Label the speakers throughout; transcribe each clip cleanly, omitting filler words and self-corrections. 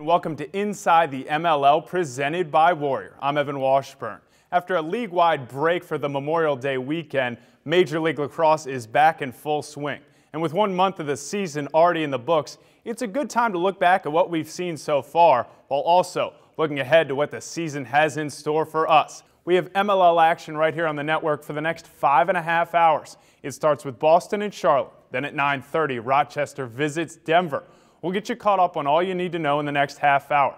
Speaker 1: Welcome to Inside the MLL presented by Warrior. I'm Evan Washburn. After a league-wide break for the Memorial Day weekend, Major League Lacrosse is back in full swing. And with 1 month of the season already in the books, it's a good time to look back at what we've seen so far, while also looking ahead to what the season has in store for us. We have MLL action right here on the network for the next 5.5 hours. It starts with Boston and Charlotte. Then at 9:30, Rochester visits Denver. We'll get you caught up on all you need to know in the next half hour.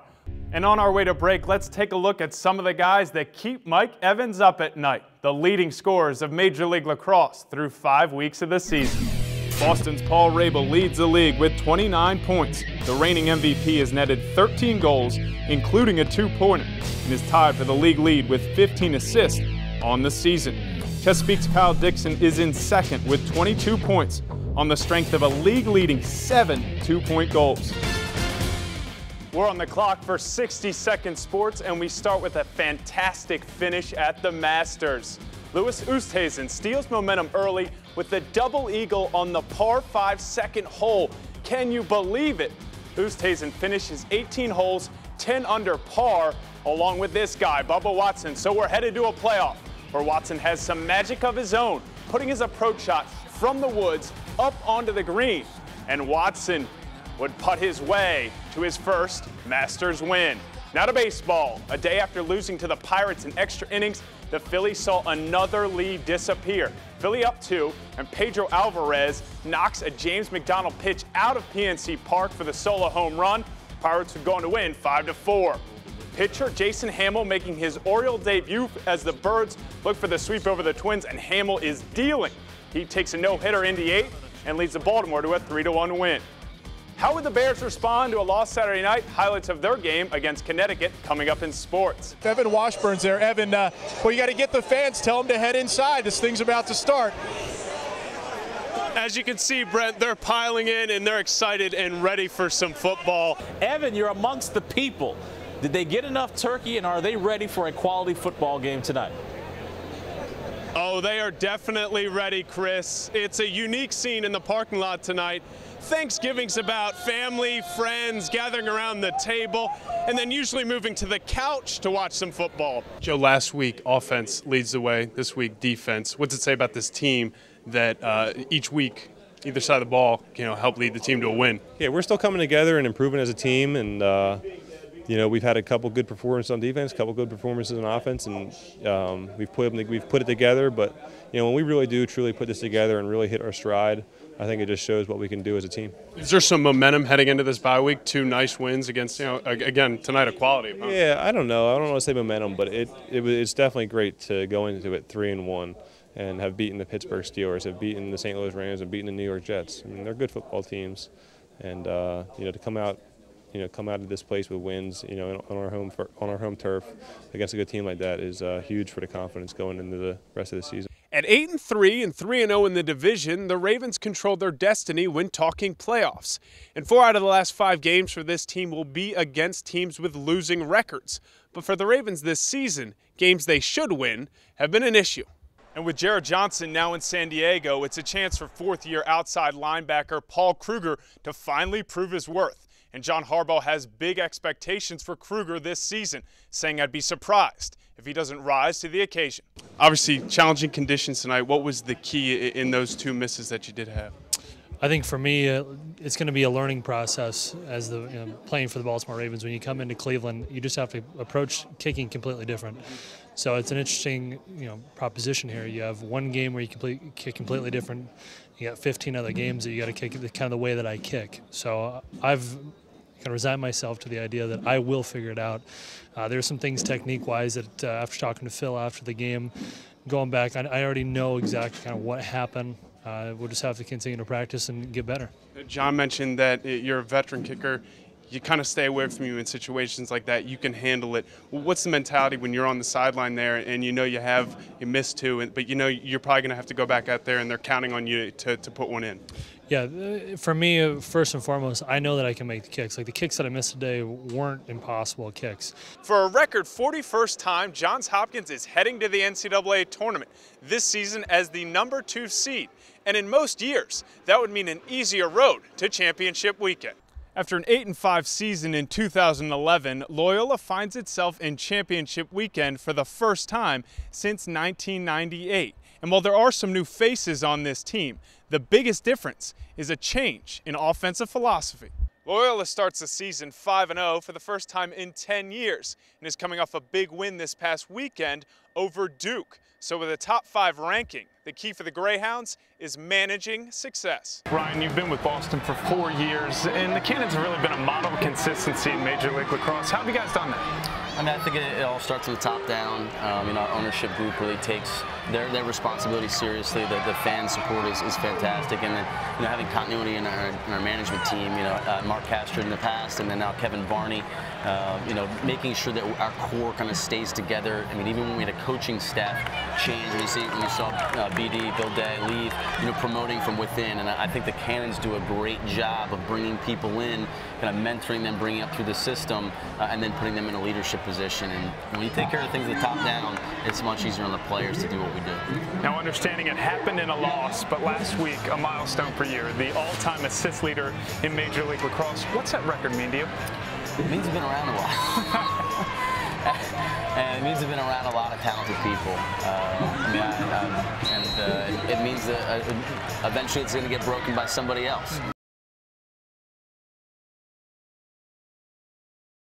Speaker 1: And on our way to break, let's take a look at some of the guys that keep Mike Evans up at night, the leading scorers of Major League Lacrosse through 5 weeks of the season. Boston's Paul Rabel leads the league with 29 points. The reigning MVP has netted 13 goals, including a 2-pointer, and is tied for the league lead with 15 assists on the season. Chesapeake's Kyle Dixon is in second with 22 points, on the strength of a league-leading 7 2-point goals. We're on the clock for 60-second sports, and we start with a fantastic finish at the Masters. Louis Oosthuizen steals momentum early with the double eagle on the par 5 second hole. Can you believe it? Oosthuizen finishes 18 holes, 10 under par, along with this guy, Bubba Watson. So we're headed to a playoff where Watson has some magic of his own, putting his approach shot from the woods up onto the green, and Watson would putt his way to his first Masters win. Now to baseball. A day after losing to the Pirates in extra innings, the Phillies saw another lead disappear. Philly up 2, and Pedro Alvarez knocks a James McDonald pitch out of PNC Park for the solo home run. Pirates are going to win 5-4. Pitcher Jason Hamill making his Oriole debut as the Birds look for the sweep over the Twins, and Hamill is dealing. He takes a no-hitter in the 8th and leads the Baltimore to a 3-1 win. How would the Bears respond to a loss Saturday night? Highlights of their game against Connecticut coming up in sports.
Speaker 2: Evan Washburn's there. Evan, well, you got to get the fans. Tell them to head inside. This thing's about to start.
Speaker 3: As you can see, Brent, they're piling in and they're excited and ready for some football.
Speaker 4: Evan, you're amongst the people. Did they get enough turkey, and are they ready for a quality football game tonight?
Speaker 3: Oh, they are definitely ready, Chris. It's a unique scene in the parking lot tonight. Thanksgiving's about family, friends, gathering around the table, and then usually moving to the couch to watch some football. Joe, last week, offense leads the way. This week, defense. What's it say about this team that each week, either side of the ball, help lead the team to a win?
Speaker 5: Yeah, we're still coming together and improving as a team, and we've had a couple good performances on defense, a couple good performances on offense, and we've put it together. But when we really do truly put this together and really hit our stride, I think it just shows what we can do as a team. Is
Speaker 3: there some momentum heading into this bye week? 2 nice wins against, again, tonight a quality opponent.
Speaker 5: Yeah, I don't know. I don't want to say momentum, but it's definitely great to go into it 3-1 and have beaten the Pittsburgh Steelers, have beaten the St. Louis Rams, and beaten the New York Jets. I mean, they're good football teams, and to come out of this place with wins, on our home turf against a good team like that is huge for the confidence going into the rest of the season.
Speaker 3: At 8-3 and 3-0 in the division, the Ravens controlled their destiny when talking playoffs. And 4 out of the last 5 games for this team will be against teams with losing records. But for the Ravens this season, games they should win have been an issue. And with Jared Johnson now in San Diego, it's a chance for 4th-year outside linebacker Paul Kruger to finally prove his worth. And John Harbaugh has big expectations for Kruger this season, saying I'd be surprised if he doesn't rise to the occasion. Obviously, challenging conditions tonight. What was the key in those 2 misses that you did have?
Speaker 6: I think for me, it's going to be a learning process as playing for the Baltimore Ravens. When you come into Cleveland, you just have to approach kicking completely different. So it's an interesting, proposition here. You have one game where you kick completely different. You got 15 other games that you got to kick kind of the way that I kick. So I've kind of resigned myself to the idea that I will figure it out. There's some things technique-wise that after talking to Phil after the game, going back, I already know exactly kind of what happened. We'll just have to continue to practice and get better.
Speaker 3: John mentioned that you're a veteran kicker. You kind of stay away from you in situations like that. You can handle it. What's the mentality when you're on the sideline there and you missed 2, but you're probably going to have to go back out there and they're counting on you to put one in?
Speaker 6: Yeah, for me, first and foremost, I know that I can make the kicks. Like the kicks that I missed today weren't impossible kicks.
Speaker 3: For a record 41st time, Johns Hopkins is heading to the NCAA tournament this season as the number 2 seed. And in most years, that would mean an easier road to championship weekend.
Speaker 1: After an 8-5 season in 2011, Loyola finds itself in championship weekend for the first time since 1998. And while there are some new faces on this team, the biggest difference is a change in offensive philosophy. Loyola starts the season 5-0 for the first time in 10 years and is coming off a big win this past weekend over Duke. So with a top 5 ranking, the key for the Greyhounds is managing success.
Speaker 7: Ryan, you've been with Boston for 4 years, and the Cannons have really been a model of consistency in Major League Lacrosse. How have you guys done that?
Speaker 8: I mean, I think it all starts from the top down. Our ownership group really takes their responsibility seriously. The fan support is fantastic, and then having continuity in our management team. Mark Castro in the past, and then now Kevin Varney. Making sure that our core kind of stays together. I mean, even when we had a coaching staff change, when you saw BD, Bill Day leave, promoting from within, and I think the Cannons do a great job of bringing people in, kind of mentoring them, bringing up through the system, and then putting them in a leadership position. And when you take care of things at the top down, it's much easier on the players to do what we do.
Speaker 7: Now, understanding it happened in a loss, but last week, a milestone for you, the all-time assist leader in Major League Lacrosse. What's that record mean to you?
Speaker 8: It means you've been around a while. And it means you've been around a lot of talented people. It means that eventually it's going to get broken by somebody else.